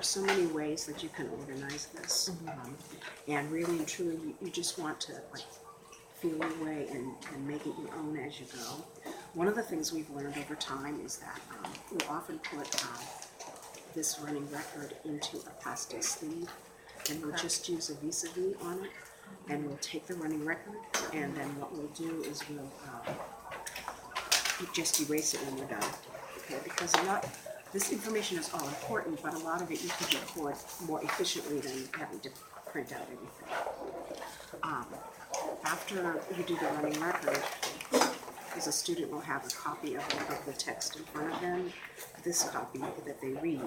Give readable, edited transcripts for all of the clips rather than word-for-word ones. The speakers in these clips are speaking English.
so many ways that you can organize this, and really and truly, you just want to like feel your way and make it your own as you go. One of the things we've learned over time is that we'll often put this running record into a plastic sleeve, and we'll just use a vis-a-vis on it, and we'll take the running record, and then what we'll do is we'll just erase it when we're done. Okay, because this information is all important, but a lot of it you can record more efficiently than having to print out everything. After you do the running record, as a student will have a copy of the text in front of them, this copy that they read,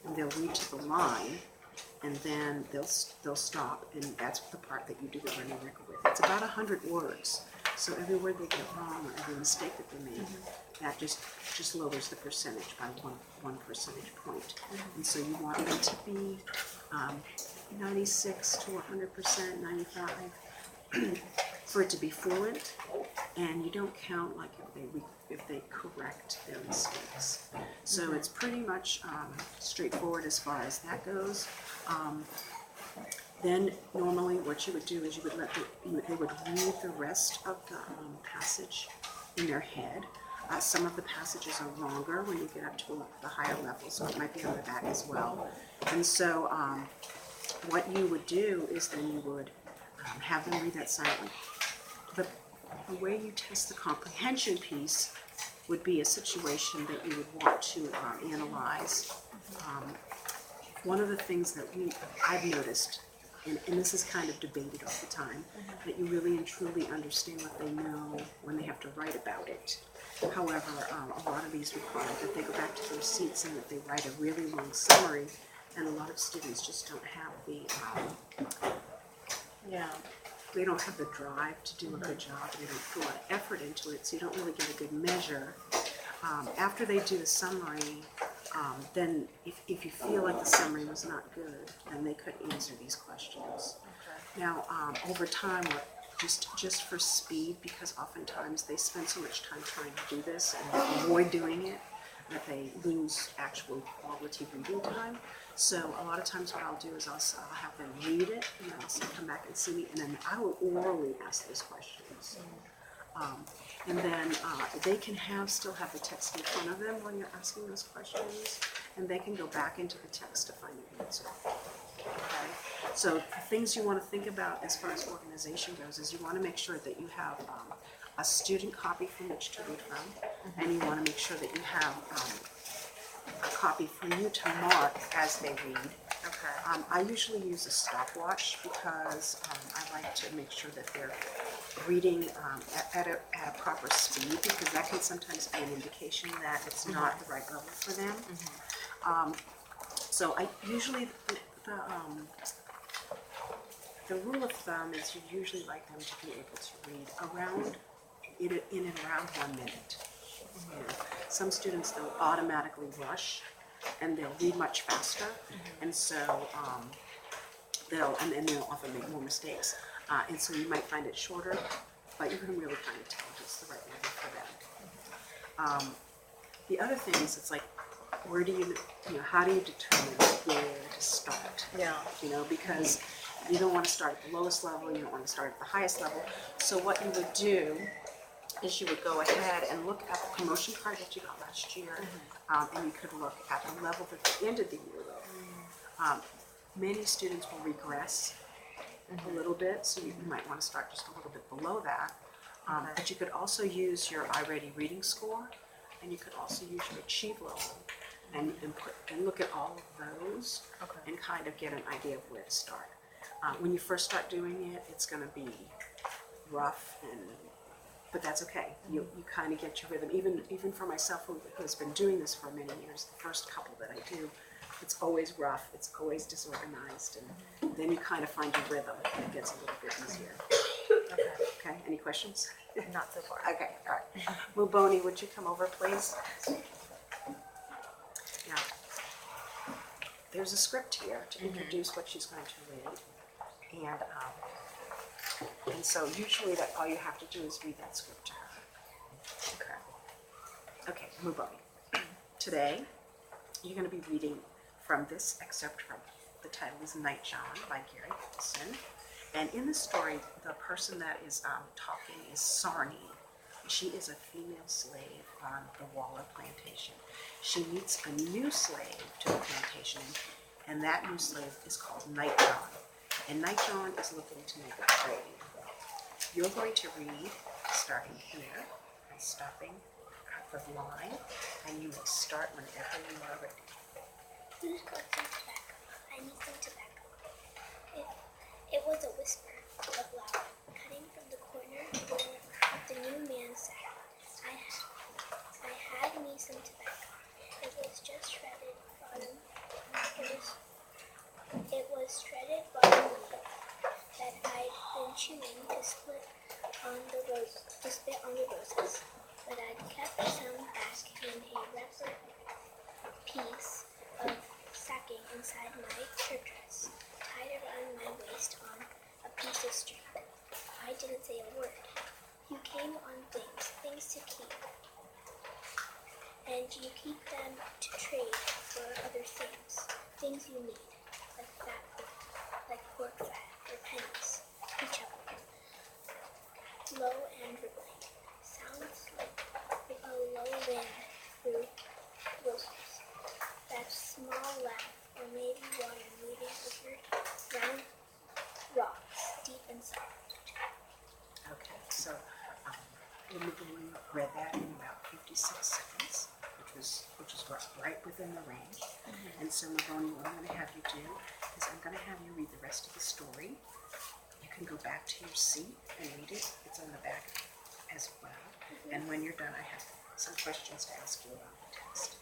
and they'll read to the line, and then they'll stop, and that's the part that you do the running record with. It's about 100 words, so every word they get wrong or every mistake that they make, that just lowers the percentage by one percentage point. And so you want them to be 96 to 100%, 95, for it to be fluent, and you don't count like if they correct their mistakes. So it's pretty much straightforward as far as that goes. Then normally what you would do is you would they would read the rest of the passage in their head. Some of the passages are longer when you get up to the higher level, so it might be on the back as well. And so what you would do is then you would have them read that silently. The way you test the comprehension piece would be a situation that you would want to analyze. One of the things that I've noticed, and this is kind of debated all the time, that you really and truly understand what they know when they have to write about it. However, a lot of these require that they go back to their seats and that they write a really long summary, and a lot of students just don't have the they don't have the drive to do a good job. They don't put a lot of effort into it, so you don't really get a good measure. After they do the summary, then if you feel like the summary was not good, then they could answer these questions. Now, over time, just for speed, because oftentimes they spend so much time trying to do this and avoid doing it, that they lose actual quality reading time. So a lot of times what I'll do is I'll have them read it, and then I'll come back and see me, and then I will orally ask those questions. And then they can still have the text in front of them when you're asking those questions, and they can go back into the text to find the answer. Okay? So the things you want to think about as far as organization goes is you want to make sure that you have a student copy from which to read from, and you want to make sure that you have a copy for you to mark as they read. Okay. I usually use a stopwatch because I like to make sure that they're reading at a proper speed, because that can sometimes be an indication that it's not the right level for them. So I usually, the rule of thumb is you usually like them to be able to read around in and around 1 minute. You know, some students, they'll automatically rush and they'll read much faster, and so they'll often make more mistakes, and so you might find it shorter, but you can really kind of tell if it's the right level for them. The other thing is, it's like, where do how do you determine where to start? Yeah. Because you don't want to start at the lowest level, you don't want to start at the highest level. So what you would do is you would go ahead and look at the promotion card that you got last year, and you could look at the level that they ended the year with. Many students will regress a little bit, so you might want to start just a little bit below that. But you could also use your iReady reading score, and you could also use your Achieve level, and look at all of those, and kind of get an idea of where to start. When you first start doing it, it's going to be rough, but that's okay. You kind of get your rhythm. Even for myself, who has been doing this for many years, the first couple that I do, it's always rough, it's always disorganized, and then you kind of find your rhythm, and it gets a little bit easier. Okay, any questions? Not so far. Okay, all right. Muboni, would you come over, please? Now, there's a script here to introduce what she's going to read, and so usually that all you have to do is read that script to her. Okay, Muboni. Today, you're going to be reading from this excerpt from, the title is Nightjawn by Gary Wilson. And in the story, the person that is talking is Sarni. She is a female slave on the Waller plantation. She meets a new slave to the plantation, and that new slave is called Nightjawn. And Nightjawn is looking to make a trade. You're going to read, starting here, and stopping at the line, and you may start whenever you are ready. Who's got some tobacco? I need some tobacco. It was a whisper of loud, cutting from the corner where the new man sat. I had me some tobacco. It was just shredded bottom. It was shredded bottom leaf that I'd been chewing to spit on the roses. But I'd kept some back in a wrapper piece of sacking inside my shirt dress, tied around my waist on a piece of string. I didn't say a word. You came on things to keep. And you keep them to trade for other things you need, like pork fat or pennies. He chuckled, low and rippling. Sounds like a low wind through roses. That small laugh, or maybe water moving over round rocks, deep and soft. Okay, so we read that in about 56 seconds, which is right within the range. And so, Mavoni, what I'm going to have you do is I'm going to have you read the rest of the story. You can go back to your seat and read it. It's on the back as well. And when you're done, I have some questions to ask you about the text.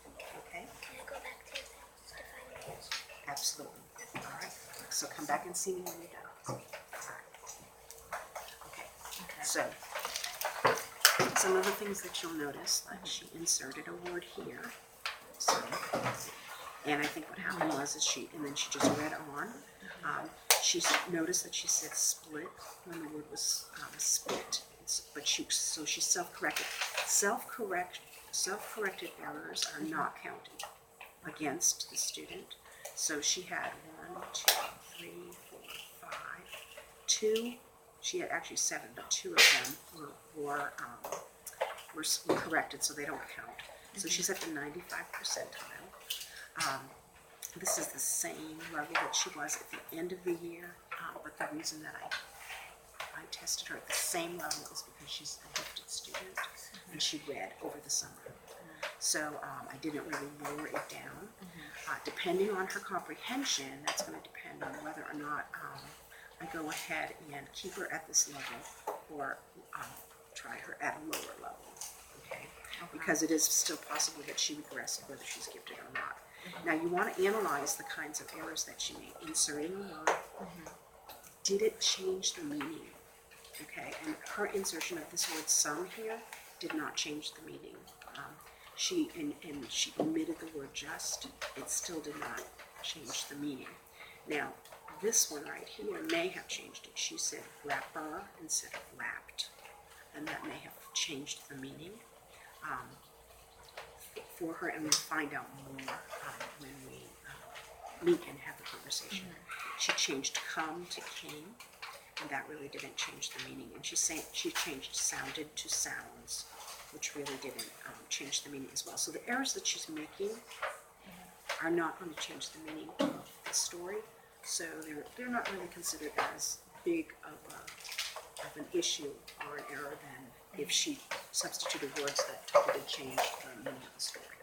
Okay? Can I go back to the text to find my answer? Absolutely. All right. So come back and see me when you're done. All right. Okay. So some of the things that you'll notice, like she inserted a word here. So, and I think what happened was then she just read on. She noticed that she said split when the word was spit. But she self-corrected. Self-corrected errors are not counted against the student. So she had 1, 2, 3, 4, 5, 2. She had actually 7, but 2 of them were corrected, so they don't count. So she's at the 95 percentile. This is the same level that she was at the end of the year, but the reason that I tested her at the same level is because she's a gifted student, and she read over the summer. So I didn't really lower it down. Depending on her comprehension, that's going to depend on whether or not I go ahead and keep her at this level or try her at a lower level, okay? Because it is still possible that she regressed whether she's gifted or not. Now you want to analyze the kinds of errors that she made. Inserting a word, did it change the meaning? Okay, and her insertion of this word some here did not change the meaning. She omitted the word just. It still did not change the meaning. Now, this one right here may have changed it. She said wrapper instead of wrapped, and that may have changed the meaning for her, and we'll find out more when we meet and have the conversation. She changed come to came, and that really didn't change the meaning. And she changed sounded to sounds, which really didn't change the meaning as well. So the errors that she's making are not going to change the meaning of the story. So they're not really considered as big of an issue or an error than if she substituted words that totally changed the meaning of the story.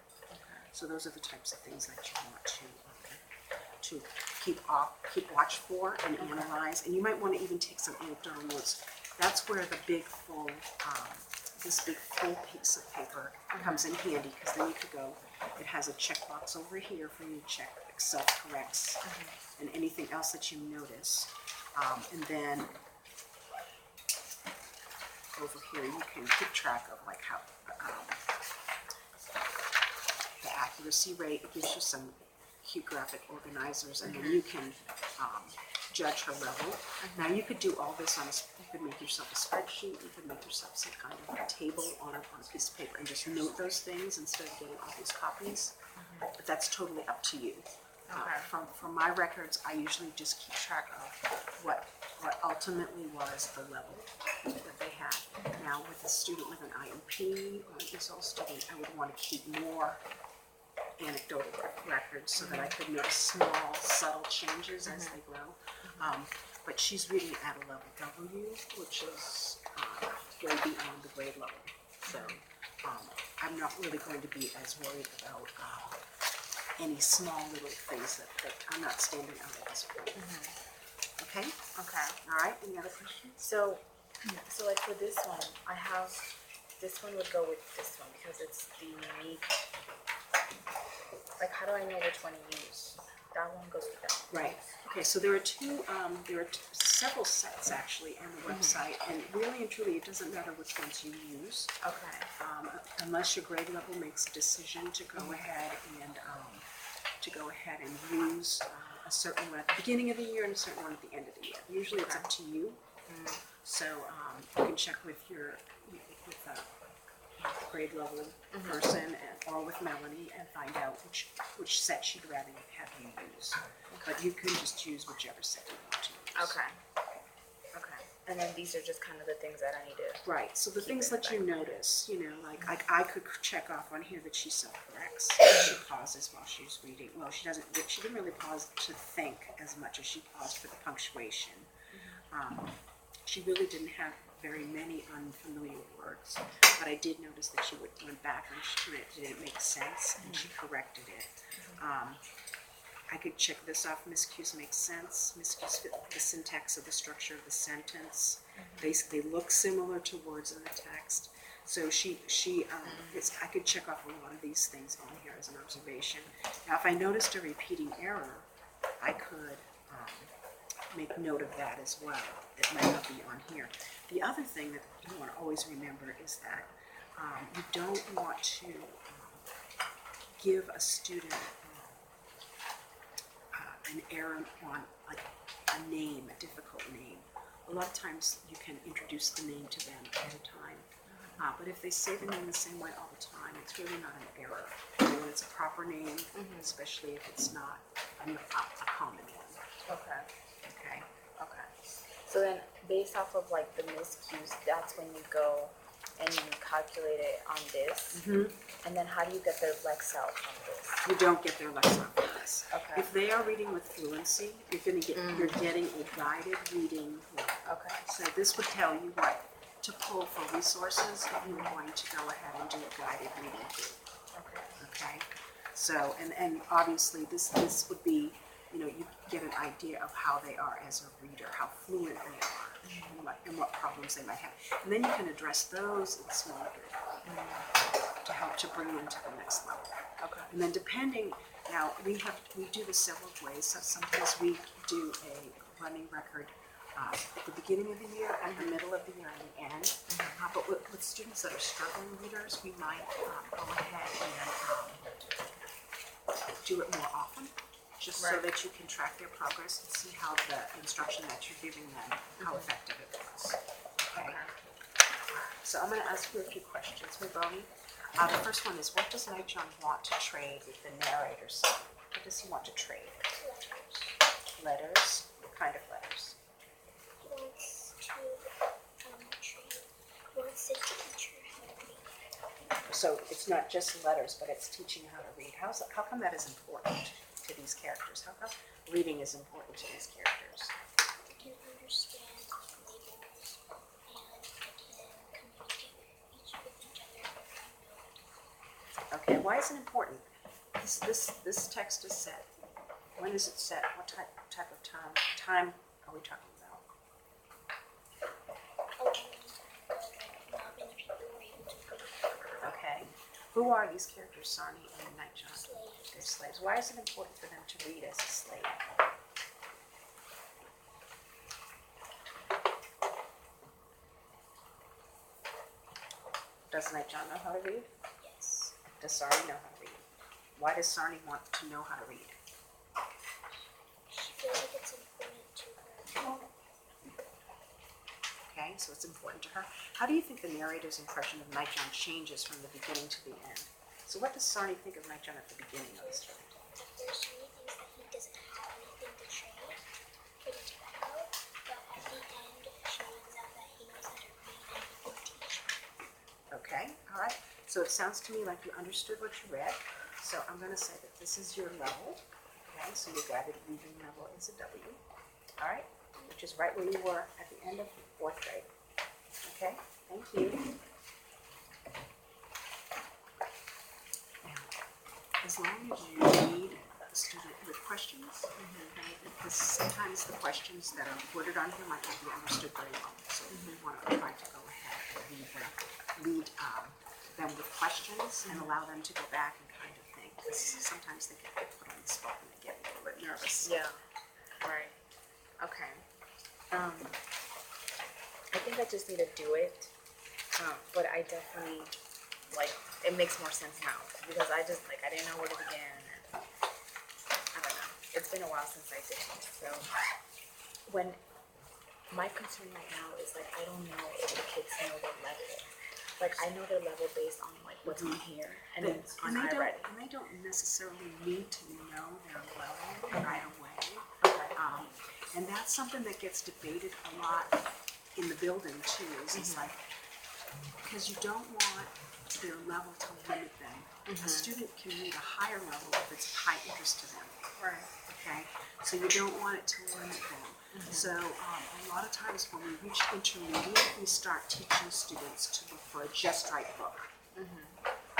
So those are the types of things that you want to keep watch for and analyze. And you might want to even take some anecdotal notes. That's where the big full this big full piece of paper comes in handy, because then you could go, it has a checkbox over here for you to check self-corrects and anything else that you notice. And then over here you can keep track of like how the accuracy rate. It gives you some cute graphic organizers, and then you can judge her level. Now you could do all this on you could make yourself a spreadsheet, you could make yourself some kind of a table on a piece of paper and just note those things instead of getting all these copies. But that's totally up to you. Okay. From my records, I usually just keep track of what ultimately was the level that they had. Now, with a student with an IEP or an ESOL student, I would want to keep more anecdotal records so that I could notice small, subtle changes as they grow. But she's reading at a level W, which is way beyond the grade level. So I'm not really going to be as worried about any small little things that I'm not standing out at this point. Okay? Okay. All right, any other questions? So like for this one, I have, this one would go with this one because it's the unique. Like, how do I know which one to use? That one goes with that one. Right. Okay, so there are several sets actually on the website, and really and truly, it doesn't matter which ones you use, Okay. unless your grade level makes a decision to go ahead and use a certain one at the beginning of the year and a certain one at the end of the year. Usually, it's up to you. So you can check with the grade level person or with Melanie and find out which set she'd rather have you use. But you can just use whichever set you want to use. Okay. Okay. And then these are just kind of the things that I need to. Right, so the things that you notice, like I could check off on here that she self-corrects. She pauses while she's reading. Well, she didn't really pause to think as much as she paused for the punctuation. She really didn't have very many unfamiliar words, but I did notice that she went back and it didn't make sense, and she corrected it. I could check this off. Miscues make sense. Miscues fit the syntax of the structure of the sentence. They look similar to words in the text. So I could check off a lot of these things on here as an observation. Now, if I noticed a repeating error, I could make note of that as well. It might not be on here. The other thing that you want to always remember is that you don't want to give a student an error on like a name, a difficult name. A lot of times you can introduce the name to them ahead of time. But if they say the name the same way all the time, it's really not an error. When it's a proper name, especially if it's not a common one. Okay. Okay. Okay. So then, based off of like the miscues, that's when you go and you calculate it on this. And then how do you get their Lex out from this? You don't get their lesson from this. Okay. If they are reading with fluency, you're getting a guided reading. Okay. So this would tell you what to pull for resources if you're going to go ahead and do a guided reading too. Okay. Okay. So and obviously this would be, you get an idea of how they are as a reader, how fluent they are, and what problems they might have. And then you can address those in smaller group to help to bring them to the next level. Okay. And then now we do this several ways. So sometimes we do a running record at the beginning of the year, at the middle of the year, and the end. But with students that are struggling readers, we might go ahead and do it more often, just so that you can track their progress and see how the instruction that you're giving them, how effective it was. Okay. So I'm going to ask you a few questions, Maboni. The first one is, what does Nightjohn want to trade with the narrator's son? What does he want to trade? Letters. What kind of letters? He wants to trade. He wants to teach her how to read. So it's not just letters, but it's teaching how to read. How come that is important to these characters? How come reading is important to these characters? They can understand labels and they can communicate with each other. Okay, why is it important? This text is set. When is it set? What type of time are we talking about? Not many people were able to read. Okay. Who are these characters, Sarni and Nightjohn? Slaves. They're slaves. Why is it important for them to read as a slave? Does Nightjohn know how to read? Yes. Does Sarni know how to read? Why does Sarni want to know how to read? She feels like it's important to her. Okay, so it's important to her. How do you think the narrator's impression of Nightjohn changes from the beginning to the end? So what does Sarni think of Nightjohn at the beginning of the story? At first, she thinks that he So it sounds to me like you understood what you read. So I'm going to say that this is your level. Okay, so your guided reading level is a W. All right, which is right where you were at the end of 4th grade. Okay, thank you. Now, as long as you read the student with questions, okay, because sometimes the questions that are worded on here might not be understood very well. So we want to try to go ahead and read them with questions and allow them to go back and kind of think. Because sometimes they get put on the spot and they get a little bit nervous. Yeah. Right. Okay. I think I just need to do it, but I definitely, like, it makes more sense now, because I didn't know where to begin, and I don't know, it's been a while since I did this, so, my concern right now is, like, I don't know if the kids know their level. Like, I know their level based on, like, what's on here, and then on iReady. And they don't necessarily need to know their level right away. Okay. And that's something that gets debated a lot in the building too, is it's like, because you don't want their level to limit them. A student can read a higher level if it's of high interest to them. Right. Okay? So you don't want it to limit them. So a lot of times when we reach intermediate, we start teaching students to look for a just right book.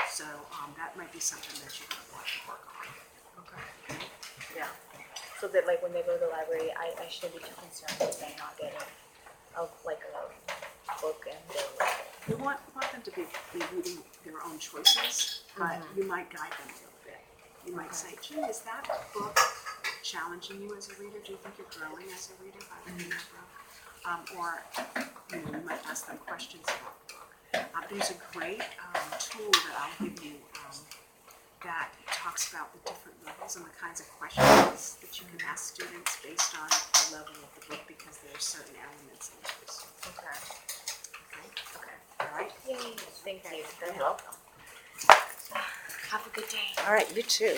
So that might be something that you're going to want to work on. Okay. Yeah. So that, like, when they go to the library, I shouldn't be too concerned with them not getting a book and their level. You want them to be reading their own choices, but you might guide them a little bit. You might say, gee, is that book challenging you as a reader? Do you think you're growing as a reader by reading that book? Or you might ask them questions about the book. There's a great tool that I'll give you that talks about the different levels and the kinds of questions that you can ask students based on the level of the book, because there are certain elements in those. Okay. Okay. All right. Yay. Thank you. You're welcome. Have a good day. All right. You too.